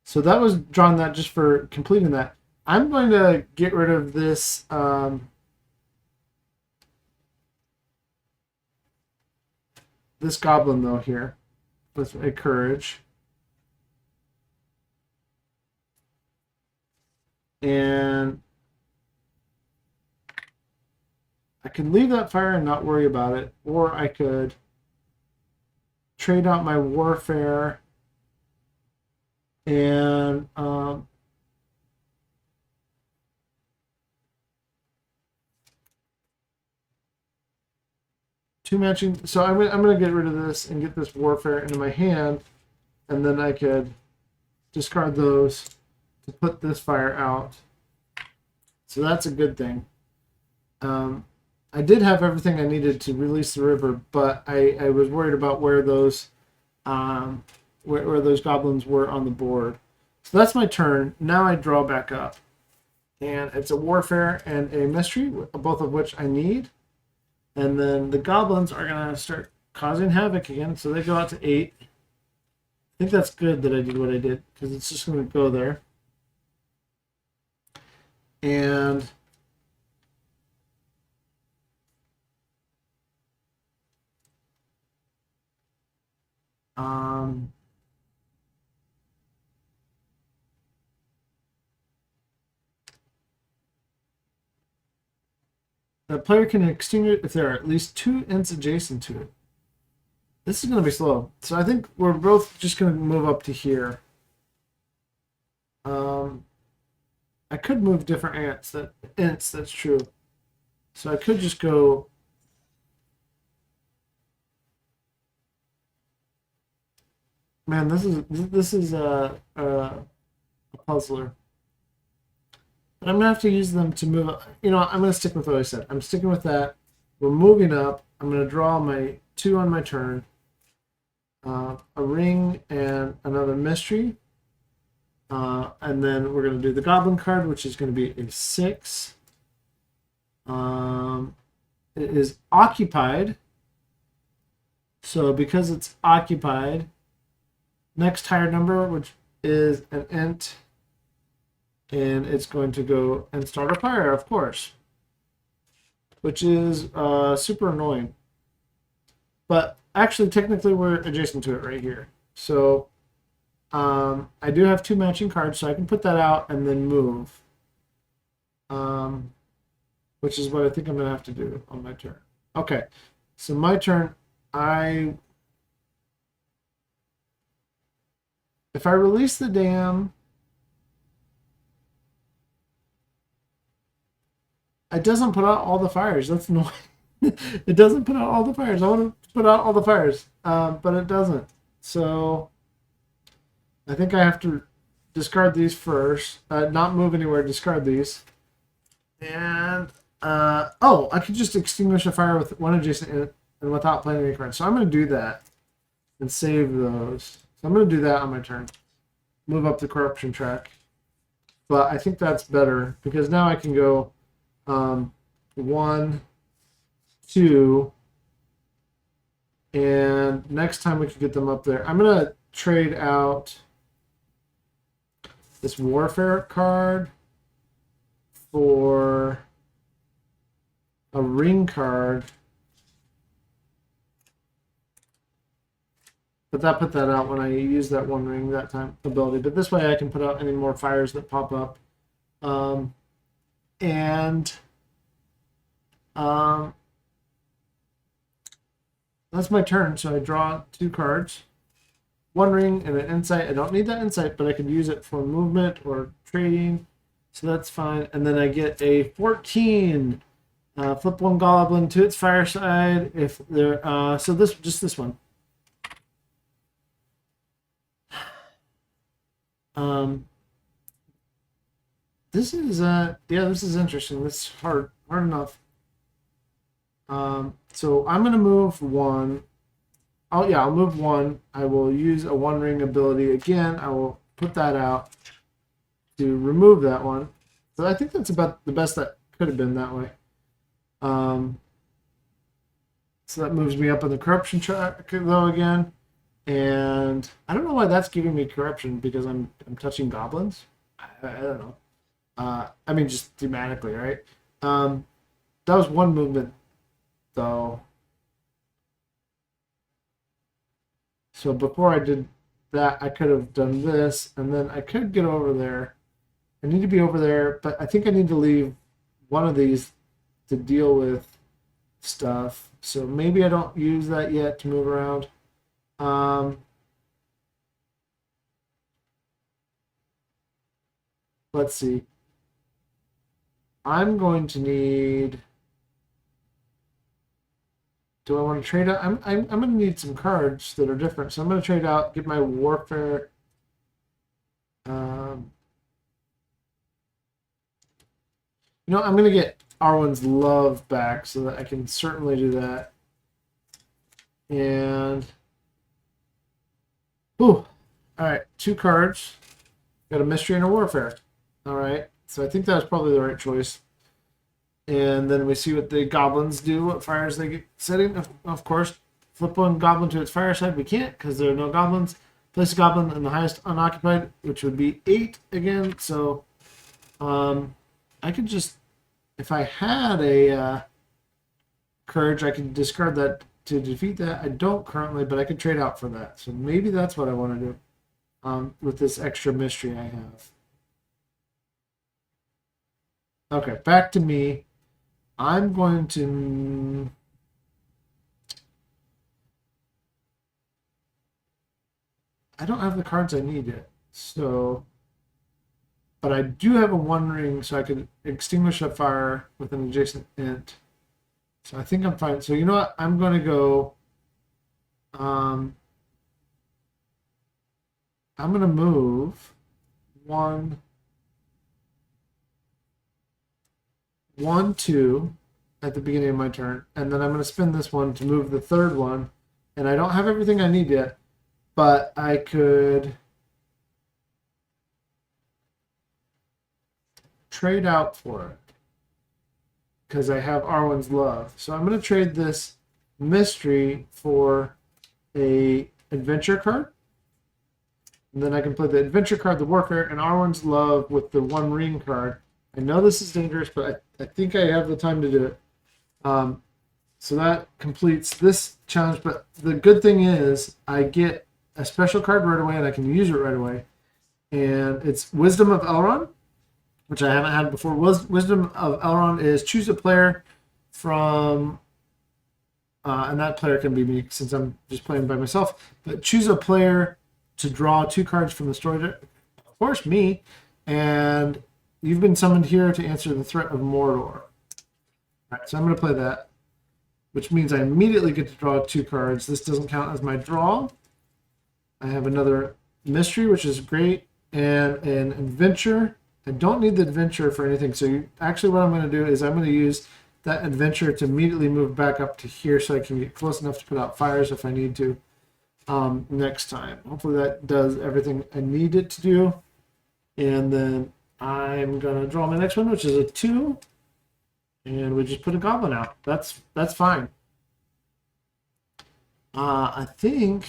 So that was drawing that just for completing that. I'm going to get rid of this this goblin though here with a courage. And I could leave that fire and not worry about it, or I could trade out my warfare and two matching. So I'm gonna get rid of this and get this warfare into my hand, and then I could discard those to put this fire out. So that's a good thing. I did have everything I needed to release the river, but I was worried about where those where those goblins were on the board. So that's my turn. Now I draw back up. And it's a warfare and a mystery, both of which I need. And then the goblins are going to start causing havoc again. So they go out to 8. I think that's good that I did what I did, because it's just going to go there. And the player can extinguish if there are at least 2 Ents adjacent to it. This is going to be slow. So I think we're both just going to move up to here. I could move different Ents, that's true. So I could just go... Man, this is a puzzler. But I'm going to have to use them to move up. You know, I'm going to stick with what I said. I'm sticking with that. We're moving up. I'm going to draw my 2 on my turn. A ring and another mystery. And then we're going to do the goblin card, which is going to be a 6. It is occupied. So because it's occupied, next higher number, which is an Ent, and it's going to go and start a fire, of course, which is super annoying. But actually, technically, we're adjacent to it right here. So I do have 2 matching cards, so I can put that out and then move, which is what I think I'm going to have to do on my turn. Okay, so my turn, if I release the dam, it doesn't put out all the fires. That's annoying. It doesn't put out all the fires. I want to put out all the fires, but it doesn't. So I think I have to discard these first. Not move anywhere, discard these. And, oh, I could just extinguish a fire with 1 adjacent Ent and without playing any cards. So I'm going to do that and save those. So I'm going to do that on my turn. Move up the corruption track. But I think that's better, because now I can go 1, 2, and next time we can get them up there. I'm going to trade out this warfare card for a ring card. But that put that out when I used that 1 ring that time ability. But this way I can put out any more fires that pop up. That's my turn. So I draw 2 cards. 1 ring and an insight. I don't need that insight, but I could use it for movement or trading. So that's fine. And then I get a 14. Flip 1 goblin to its fireside. If there, so this one. This is this is interesting. This is hard enough. So I'm gonna move 1. Oh yeah, I'll move 1. I will use a 1 ring ability again. I will put that out to remove that one. So I think that's about the best that could have been that way. So that moves me up on the corruption track though again. And I don't know why that's giving me corruption, because I'm touching goblins. I don't know. I mean, just thematically, right? That was 1 movement, though. So before I did that, I could have done this, and then I could get over there. I need to be over there, but I think I need to leave one of these to deal with stuff. So maybe I don't use that yet to move around. Let's see. I'm going to need. Do I want to trade out? I'm going to need some cards that are different. So I'm going to trade out, get my warfare. I'm going to get Arwen's love back so that I can certainly do that. And ooh, all right, 2 cards. Got a mystery and a warfare. All right, so I think that was probably the right choice. And then we see what the goblins do, what fires they get setting. Of course, flip one goblin to its fire side. We can't because there are no goblins. Place a goblin in the highest unoccupied, which would be 8 again. So I could just, if I had a courage, I could discard that to defeat that. I don't currently, but I could trade out for that. So maybe that's what I want to do with this extra mystery I have. Okay, back to me. I'm going to... I don't have the cards I need yet, so... But I do have a 1 ring, so I could extinguish a fire with an adjacent ent. So I think I'm fine. So you know what? I'm going to go... I'm going to move 1, 2 at the beginning of my turn, and then I'm going to spin this one to move the 3rd one. And I don't have everything I need yet, but I could trade out for it because I have Arwen's love. So I'm going to trade this mystery for a adventure card. And then I can play the adventure card, the worker, and Arwen's love with the 1 ring card. I know this is dangerous, but I think I have the time to do it. So that completes this challenge. But the good thing is I get a special card right away, and I can use it right away. And it's Wisdom of Elrond, which I haven't had before. Wisdom of Elrond is choose a player from, and that player can be me since I'm just playing by myself. But choose a player to draw 2 cards from the story deck. Of course, me. And you've been summoned here to answer the threat of Mordor. All right, so I'm going to play that, which means I immediately get to draw 2 cards. This doesn't count as my draw. I have another mystery, which is great, and an adventure. I don't need the adventure for anything. So actually what I'm going to do is I'm going to use that adventure to immediately move back up to here so I can get close enough to put out fires if I need to next time. Hopefully that does everything I need it to do. And then I'm going to draw my next one, which is a 2. And we just put a goblin out. That's fine. I think...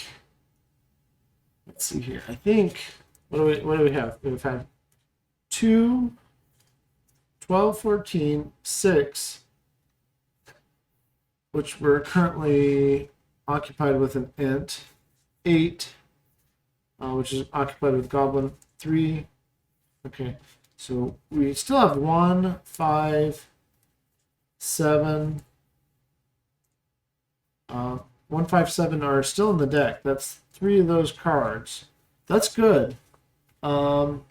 Let's see here. I think... What do we have? We've had 2, 12, 14, 6, which we're currently occupied with an ent. 8, which is occupied with goblin. 3. Okay, so we still have 1, 5, 7. 1, 5, 7 are still in the deck. That's 3 of those cards. That's good. 1,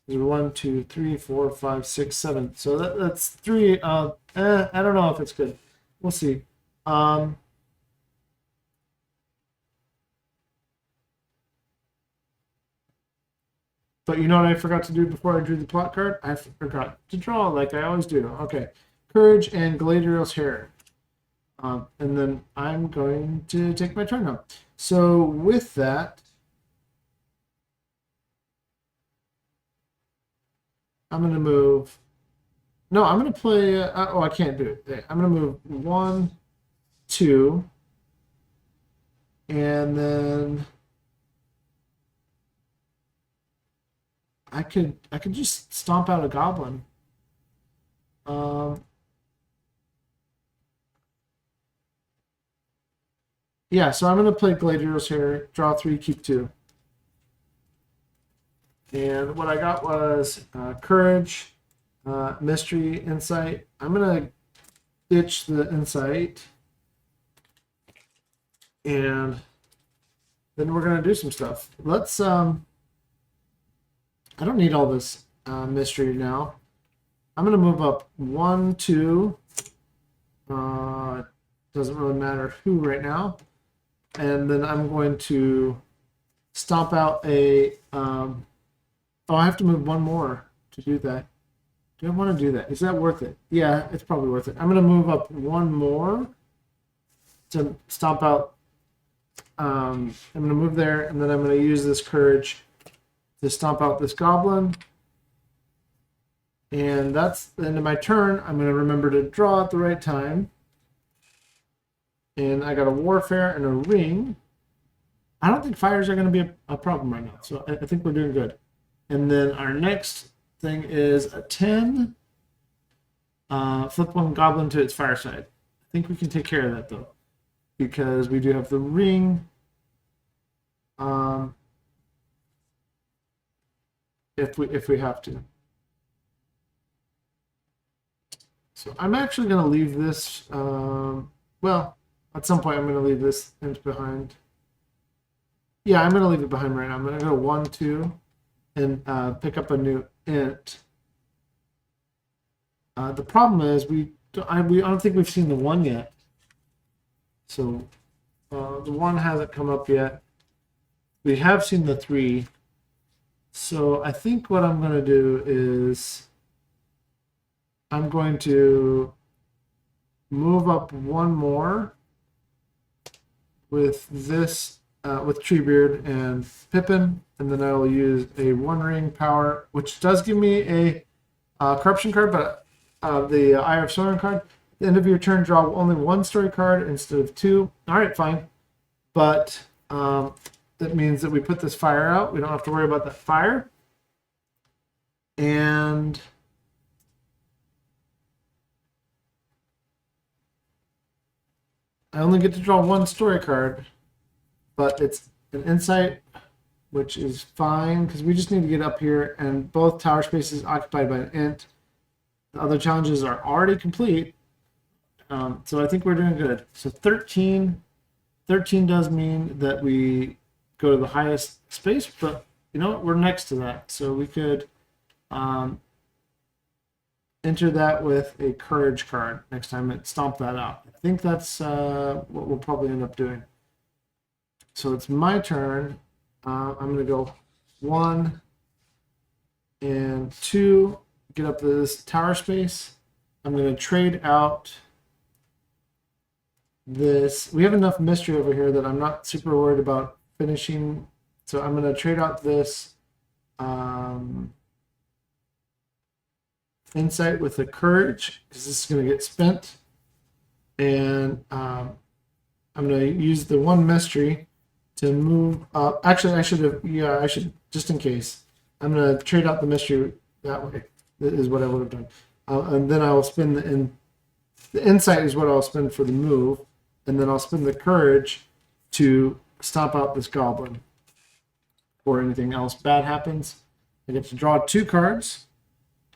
2, 3, 4, 5, 6, 7. So that's 3. I don't know if it's good. We'll see. But you know what I forgot to do before I drew the plot card? I forgot to draw like I always do. Okay. Courage and Galadriel's hair. And then I'm going to take my turn now. So with that, I'm going to move. No, I'm going to play. I can't do it. I'm going to move 1, 2, and then I could just stomp out a goblin. Yeah, so I'm going to play Gladiators here. Draw 3, keep 2. And what I got was Courage, Mystery, Insight. I'm going to ditch the Insight. And then we're going to do some stuff. Let's, I don't need all this Mystery now. I'm going to move up 1, 2. Doesn't really matter who right now. And then I'm going to stomp out a... oh, I have to move one more to do that. Do I want to do that? Is that worth it? Yeah, it's probably worth it. I'm going to move up one more to stomp out. I'm going to move there, and then I'm going to use this Courage to stomp out this Goblin. And that's the end of my turn. I'm going to remember to draw at the right time. And I got a Warfare and a Ring. I don't think fires are going to be a problem right now, so I think we're doing good. And then our next thing is a 10. Flip one Goblin to its fire side. I think we can take care of that, though, because we do have the Ring. If we have to. So I'm actually going to leave this, well, at some point I'm going to leave this Ent behind. Yeah, I'm going to leave it behind right now. I'm going to go 1, 2, and pick up a new Ent. The problem is I don't think we've seen the 1 yet. So the 1 hasn't come up yet. We have seen the 3. So I think what I'm going to do is I'm going to move up one more with this, with Treebeard and Pippin, and then I will use a 1 ring power, which does give me a corruption card, but the Eye of Sauron card. At the end of your turn, draw only 1 story card instead of 2. All right, fine. But that means that we put this fire out. We don't have to worry about that fire. And I only get to draw 1 story card, but it's an Insight, which is fine because we just need to get up here, and both tower spaces occupied by an Ent. The other challenges are already complete, so I think we're doing good. So 13 does mean that we go to the highest space, but you know what? We're next to that, so we could enter that with a Courage card next time and stomp that out. I think that's what we'll probably end up doing. So it's my turn. I'm going to go 1 and 2, get up to this tower space. I'm going to trade out this. We have enough mystery over here that I'm not super worried about finishing. So I'm going to trade out this Insight with the Courage, because this is going to get spent. And I'm going to use the 1 mystery to move up. Actually, I should, just in case. I'm going to trade out the mystery that way. That is what I would have done. And then I will spend the Insight is what I'll spend for the move. And then I'll spend the Courage to stomp out this Goblin. Or anything else bad happens. I get to draw 2 cards.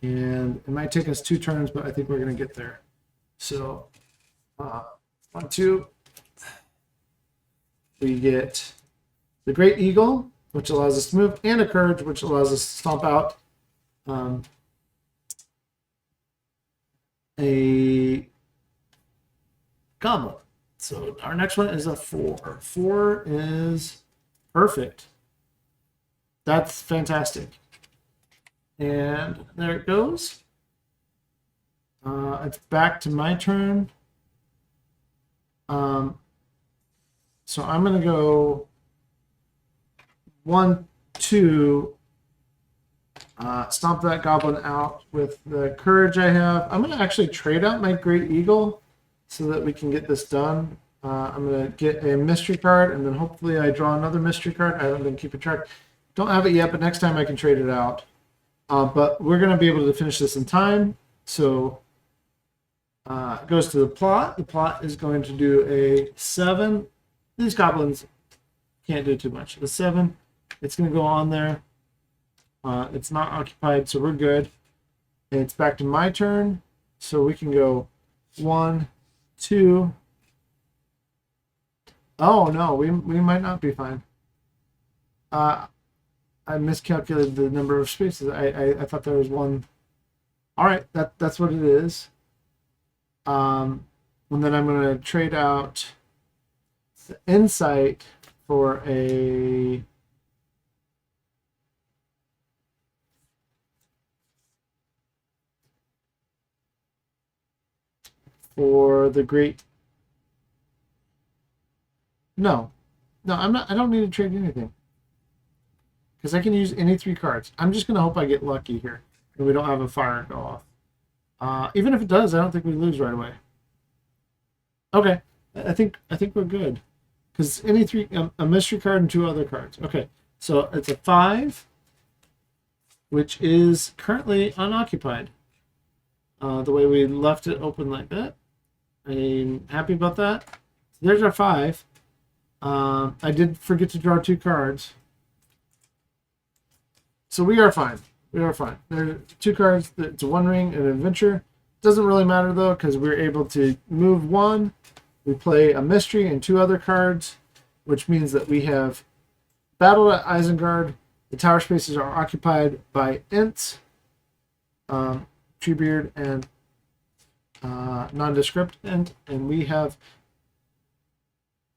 And it might take us 2 turns, but I think we're going to get there. So, 1, 2. We get the Great Eagle, which allows us to move, and a Courage, which allows us to stomp out a Goblin. So our next one is a 4. 4 is perfect. That's fantastic. And there it goes. It's back to my turn. So I'm going to go 1, 2, stomp that Goblin out with the Courage I have. I'm going to actually trade out my Great Eagle so that we can get this done. I'm going to get a mystery card, and then hopefully I draw another mystery card. I haven't been keeping track. Don't have it yet, but next time I can trade it out. But we're going to be able to finish this in time. So it goes to the plot. The plot is going to do a 7 These goblins can't do too much. The 7, it's going to go on there. It's not occupied, so we're good. And it's back to my turn, so we can go 1, 2. Oh no, we might not be fine. I miscalculated the number of spaces. I thought there was one. All right, that's what it is. And then I'm going to trade out the insight for the great. No, I'm not. I don't need to trade anything because I can use any 3 cards. I'm just going to hope I get lucky here and we don't have a fire go off. Even if it does, I don't think we lose right away. Okay, I think we're good because any 3, a mystery card and 2 other cards. Okay, so it's a 5, which is currently unoccupied. The way we left it open like that. I'm happy about that. So there's our 5. I did forget to draw 2 cards. So we are fine. We are fine. There's 2 cards. It's a 1 ring and an adventure. Doesn't really matter though because we're able to move 1. We play a mystery and 2 other cards, which means that we have battled at Isengard. The tower spaces are occupied by Ents, Treebeard, and nondescript Ent, and we have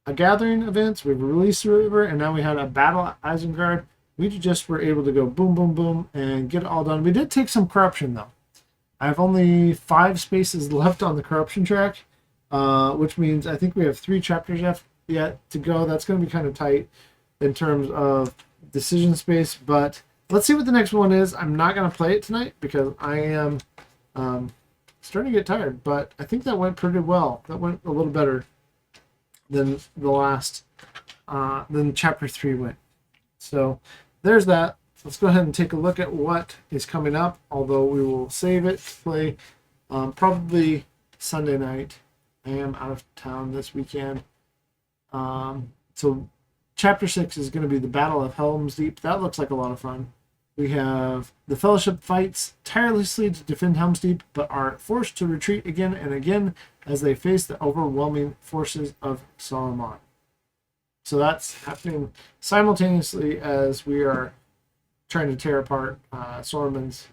a gathering of Ents. We've released the river, and now we had a battle at Isengard. We just were able to go boom, boom, boom, and get it all done. We did take some corruption though. I have only 5 spaces left on the corruption track, which means I think we have 3 chapters yet to go. That's going to be kind of tight in terms of decision space, but let's see what the next one is. I'm not going to play it tonight because I am starting to get tired, but I think that went pretty well. That went a little better than the last, than chapter 3 went. So there's that. Let's go ahead and take a look at what is coming up, although we will save it to play probably Sunday night. I am out of town this weekend. So chapter 6 is going to be the Battle of Helm's Deep. That looks like a lot of fun. We have the Fellowship fights tirelessly to defend Helm's Deep, but are forced to retreat again and again as they face the overwhelming forces of Saruman. So that's happening simultaneously as we are trying to tear apart Saruman's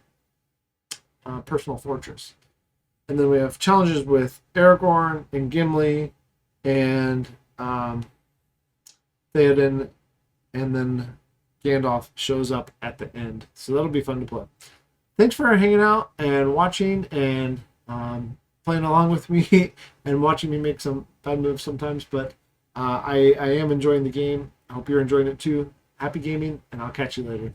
personal fortress. And then we have challenges with Aragorn and Gimli and Theoden, and then Gandalf shows up at the end. So that'll be fun to play. Thanks for hanging out and watching and playing along with me and watching me make some bad moves sometimes, but I am enjoying the game. I hope you're enjoying it too. Happy gaming, and I'll catch you later.